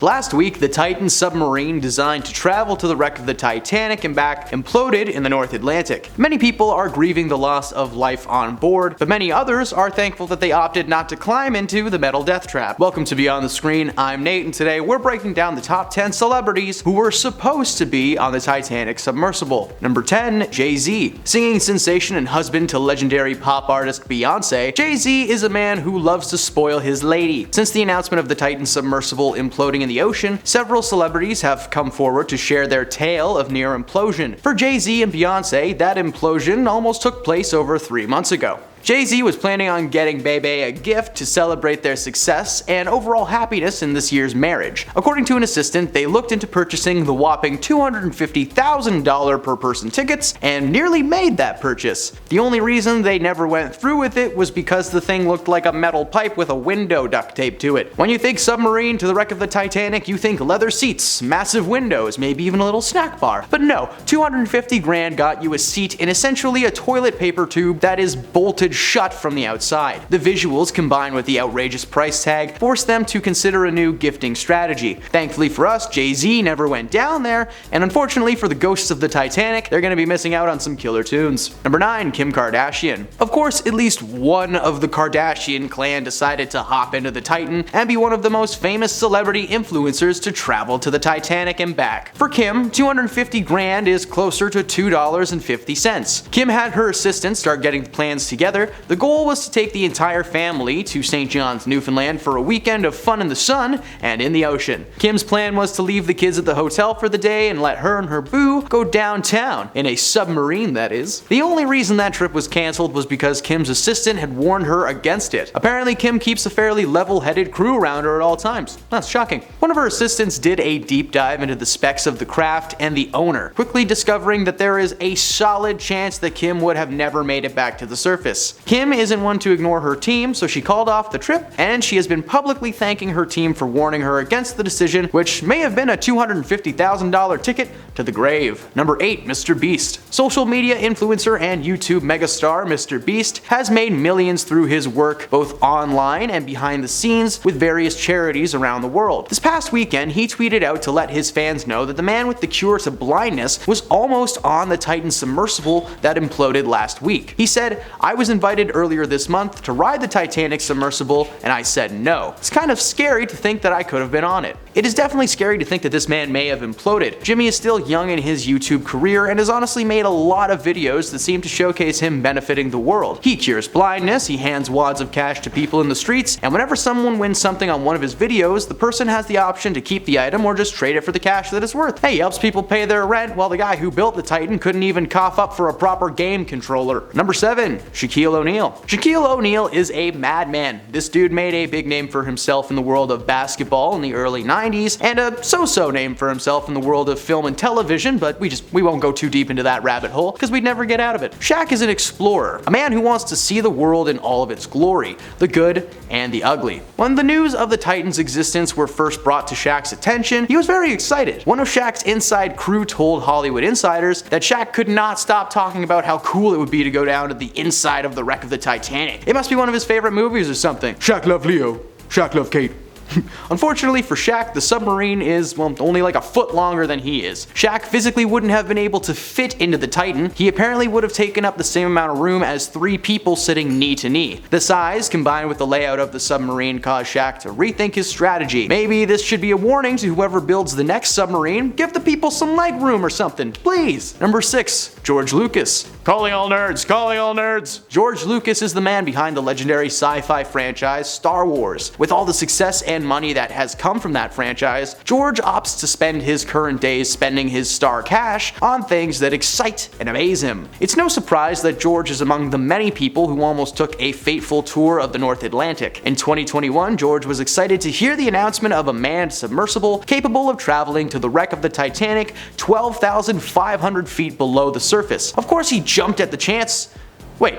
Last week, the Titan submarine designed to travel to the wreck of the Titanic and back imploded in the North Atlantic. Many people are grieving the loss of life on board, but many others are thankful that they opted not to climb into the metal death trap. Welcome to Beyond the Screen, I'm Nate, and today we're breaking down the top 10 celebrities who were supposed to be on the Titanic Submersible. Number 10, Jay-Z. Singing sensation and husband to legendary pop artist Beyonce, Jay-Z is a man who loves to spoil his lady. Since the announcement of the Titan Submersible imploding in the ocean, several celebrities have come forward to share their tale of near implosion. For Jay-Z and Beyonce, that implosion almost took place over 3 months ago. Jay-Z was planning on getting Bebe a gift to celebrate their success and overall happiness in this year's marriage. According to an assistant, they looked into purchasing the whopping $250,000 per person tickets and nearly made that purchase. The only reason they never went through with it was because the thing looked like a metal pipe with a window duct taped to it. When you think submarine to the wreck of the Titanic, you think leather seats, massive windows, maybe even a little snack bar. But no, 250 grand got you a seat in essentially a toilet paper tube that is bolted shut from the outside. The visuals combined with the outrageous price tag forced them to consider a new gifting strategy. Thankfully for us, Jay-Z never went down there, and unfortunately for the ghosts of the Titanic, they're gonna be missing out on some killer tunes. Number 9, Kim Kardashian. Of course, at least one of the Kardashian clan decided to hop into the Titan and be one of the most famous celebrity influencers to travel to the Titanic and back. For Kim, 250 grand is closer to $2.50. Kim had her assistant start getting the plans together. The goal was to take the entire family to St. John's, Newfoundland for a weekend of fun in the sun and in the ocean. Kim's plan was to leave the kids at the hotel for the day and let her and her boo go downtown, in a submarine that is. The only reason that trip was cancelled was because Kim's assistant had warned her against it. Apparently Kim keeps a fairly level-headed crew around her at all times. That's shocking. One of her assistants did a deep dive into the specs of the craft and the owner, quickly discovering that there is a solid chance that Kim would have never made it back to the surface. Kim isn't one to ignore her team, so she called off the trip, and she has been publicly thanking her team for warning her against the decision, which may have been a $250,000 ticket to the grave. Number 8, Mr. Beast. Social media influencer and YouTube megastar Mr. Beast has made millions through his work both online and behind the scenes with various charities around the world. This past weekend, he tweeted out to let his fans know that the man with the cure to blindness was almost on the Titan Submersible that imploded last week. He said, "I was invited earlier this month to ride the Titanic Submersible and I said no. It's kind of scary to think that I could have been on it." It is definitely scary to think that this man may have imploded. Jimmy is still young in his YouTube career and has honestly made a lot of videos that seem to showcase him benefiting the world. He cures blindness, he hands wads of cash to people in the streets, and whenever someone wins something on one of his videos, the person has the option to keep the item or just trade it for the cash that it's worth. Hey, he helps people pay their rent while the guy who built the Titan couldn't even cough up for a proper game controller. Number 7, Shaquille O Neal. Shaquille O Neal is a madman. This dude made a big name for himself in the world of basketball in the early 90s, and a so-so name for himself in the world of film and television, but we won't go too deep into that rabbit hole because we'd never get out of it. Shaq is an explorer, a man who wants to see the world in all of its glory, the good and the ugly. When the news of the Titan's existence were first brought to Shaq's attention, he was very excited. One of Shaq's inside crew told Hollywood insiders that Shaq could not stop talking about how cool it would be to go down to the inside of the wreck of the Titanic. It must be one of his favorite movies or something. Shaq loved Leo. Shaq loved Kate. Unfortunately for Shaq, the submarine is, well, only like a foot longer than he is. Shaq physically wouldn't have been able to fit into the Titan. He apparently would have taken up the same amount of room as 3 people sitting knee to knee. The size, combined with the layout of the submarine, caused Shaq to rethink his strategy. Maybe this should be a warning to whoever builds the next submarine. Give the people some leg room or something, please. Number 6, George Lucas. Calling all nerds, calling all nerds. George Lucas is the man behind the legendary sci-fi franchise Star Wars. With all the success and money that has come from that franchise, George opts to spend his current days spending his star cash on things that excite and amaze him. It's no surprise that George is among the many people who almost took a fateful tour of the North Atlantic. In 2021, George was excited to hear the announcement of a manned submersible capable of traveling to the wreck of the Titanic 12,500 feet below the surface. Of course, he jumped at the chance. Wait,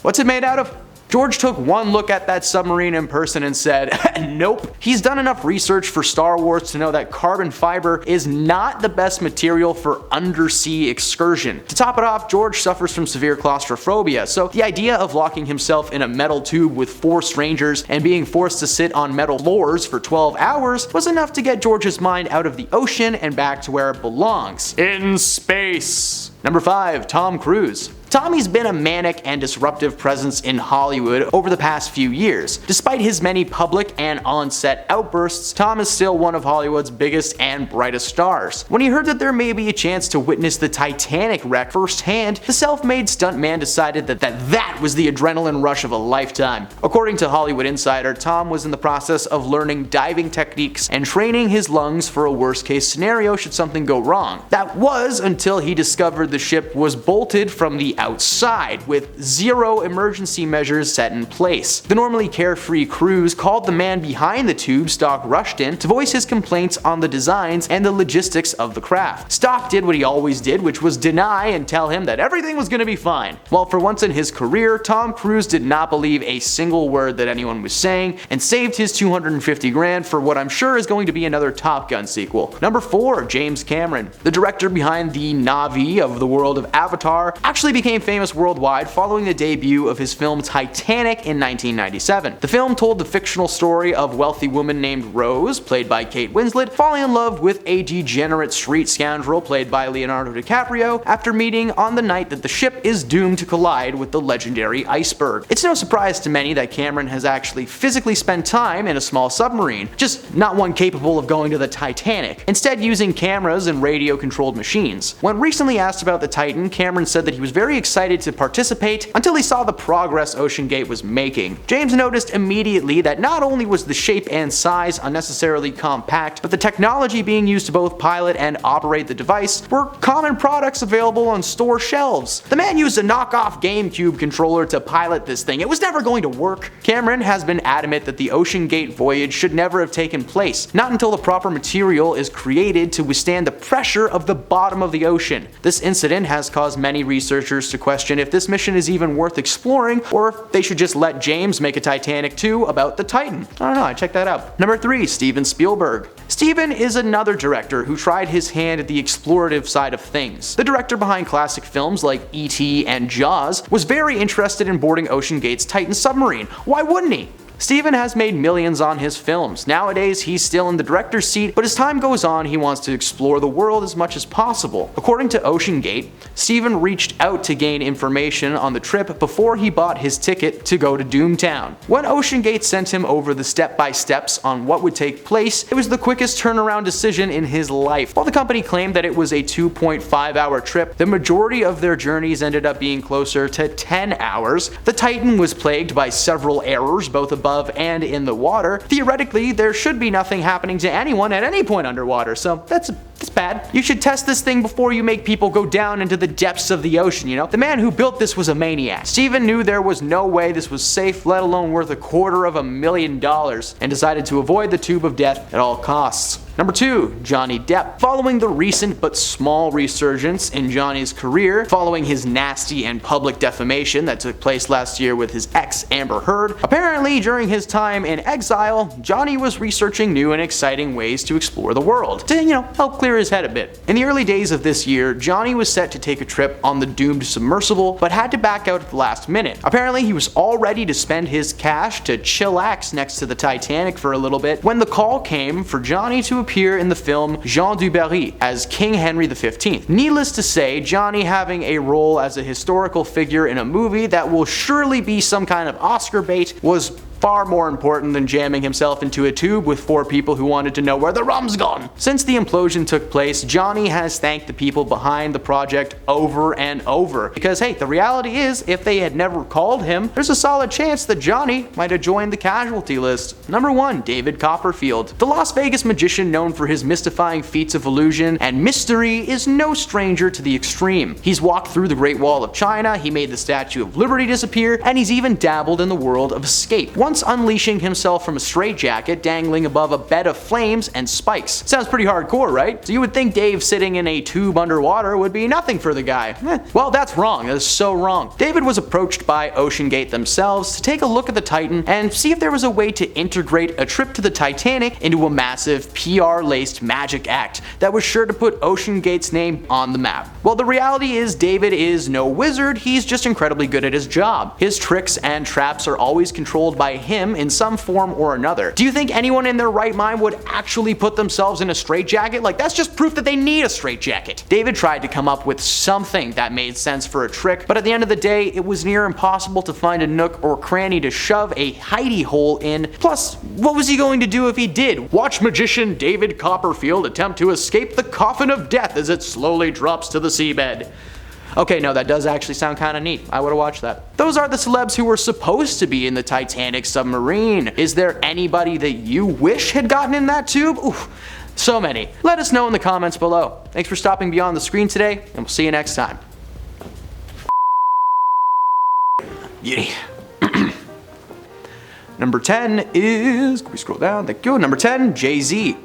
what's it made out of? George took one look at that submarine in person and said, nope. He's done enough research for Star Wars to know that carbon fiber is not the best material for undersea excursion. To top it off, George suffers from severe claustrophobia, so the idea of locking himself in a metal tube with 4 strangers and being forced to sit on metal floors for 12 hours was enough to get George's mind out of the ocean and back to where it belongs: in space. Number 5. Tom Cruise. Tommy's been a manic and disruptive presence in Hollywood over the past few years. Despite his many public and on-set outbursts, Tom is still one of Hollywood's biggest and brightest stars. When he heard that there may be a chance to witness the Titanic wreck firsthand, the self-made stuntman decided that was the adrenaline rush of a lifetime. According to Hollywood Insider, Tom was in the process of learning diving techniques and training his lungs for a worst-case scenario should something go wrong. That was until he discovered the ship was bolted from the outside, with 0 emergency measures set in place. The normally carefree Cruise called the man behind the tube, Stock Rushton, to voice his complaints on the designs and the logistics of the craft. Stock did what he always did, which was deny and tell him that everything was gonna be fine. Well, for once in his career, Tom Cruise did not believe a single word that anyone was saying and saved his $250,000 for what I'm sure is going to be another Top Gun sequel. Number 4. James Cameron. The director behind the Na'vi of the world of Avatar actually became famous worldwide following the debut of his film Titanic in 1997. The film told the fictional story of a wealthy woman named Rose, played by Kate Winslet, falling in love with a degenerate street scoundrel played by Leonardo DiCaprio after meeting on the night that the ship is doomed to collide with the legendary iceberg. It's no surprise to many that Cameron has actually physically spent time in a small submarine, just not one capable of going to the Titanic, instead using cameras and radio-controlled machines. When recently asked about the Titan, Cameron said that he was very excited to participate until he saw the progress OceanGate was making. James noticed immediately that not only was the shape and size unnecessarily compact, but the technology being used to both pilot and operate the device were common products available on store shelves. The man used a knockoff GameCube controller to pilot this thing. It was never going to work. Cameron has been adamant that the OceanGate voyage should never have taken place, not until the proper material is created to withstand the pressure of the bottom of the ocean. This incident has caused many researchers to question if this mission is even worth exploring, or if they should just let James make a Titanic 2 about the Titan. I don't know, I check that out. Number 3. Steven Spielberg. Steven is another director who tried his hand at the explorative side of things. The director behind classic films like E.T. and Jaws was very interested in boarding OceanGate's Titan submarine. Why wouldn't he? Steven has made millions on his films. Nowadays, he's still in the director's seat, but as time goes on, he wants to explore the world as much as possible. According to OceanGate, Steven reached out to gain information on the trip before he bought his ticket to go to Doomtown. When OceanGate sent him over the step-by-steps on what would take place, it was the quickest turnaround decision in his life. While the company claimed that it was a 2.5-hour trip, the majority of their journeys ended up being closer to 10 hours. The Titan was plagued by several errors, both above and in the water. Theoretically, there should be nothing happening to anyone at any point underwater, so that's bad. You should test this thing before you make people go down into the depths of the ocean, you know? The man who built this was a maniac. Steven knew there was no way this was safe, let alone worth $250,000, and decided to avoid the tube of death at all costs. Number 2. Johnny Depp. Following the recent but small resurgence in Johnny's career, following his nasty and public defamation that took place last year with his ex Amber Heard, apparently during his time in exile, Johnny was researching new and exciting ways to explore the world, to, help clear his head a bit. In the early days of this year, Johnny was set to take a trip on the doomed submersible, but had to back out at the last minute. Apparently, he was all ready to spend his cash to chillax next to the Titanic for a little bit when the call came for Johnny to appear in the film Jean du Barry as King Henry XV. Needless to say, Johnny having a role as a historical figure in a movie that will surely be some kind of Oscar bait was far more important than jamming himself into a tube with 4 people who wanted to know where the rum's gone. Since the implosion took place, Johnny has thanked the people behind the project over and over. Because hey, the reality is, if they had never called him, there's a solid chance that Johnny might have joined the casualty list. Number 1. David Copperfield. The Las Vegas magician known for his mystifying feats of illusion and mystery is no stranger to the extreme. He's walked through the Great Wall of China, he made the Statue of Liberty disappear, and he's even dabbled in the world of escape. One once unleashing himself from a straitjacket dangling above a bed of flames and spikes. Sounds pretty hardcore, right? So you would think Dave sitting in a tube underwater would be nothing for the guy. Well, that's wrong. That is so wrong. David was approached by OceanGate themselves to take a look at the Titan and see if there was a way to integrate a trip to the Titanic into a massive PR-laced magic act that was sure to put OceanGate's name on the map. Well, the reality is David is no wizard, he's just incredibly good at his job. His tricks and traps are always controlled by him in some form or another. Do you think anyone in their right mind would actually put themselves in a straitjacket? Like, that's just proof that they need a straitjacket. David tried to come up with something that made sense for a trick, but at the end of the day, it was near impossible to find a nook or cranny to shove a hidey hole in. Plus, what was he going to do if he did? Watch magician David Copperfield attempt to escape the coffin of death as it slowly drops to the seabed. Okay, no, that does actually sound kind of neat. I would have watched that. Those are the celebs who were supposed to be in the Titanic submarine. Is there anybody that you wish had gotten in that tube? Oof, so many. Let us know in the comments below. Thanks for stopping beyond the screen today, and we'll see you next time. Beauty. Number 10 is, can we scroll down? Thank you. Number 10, Jay-Z.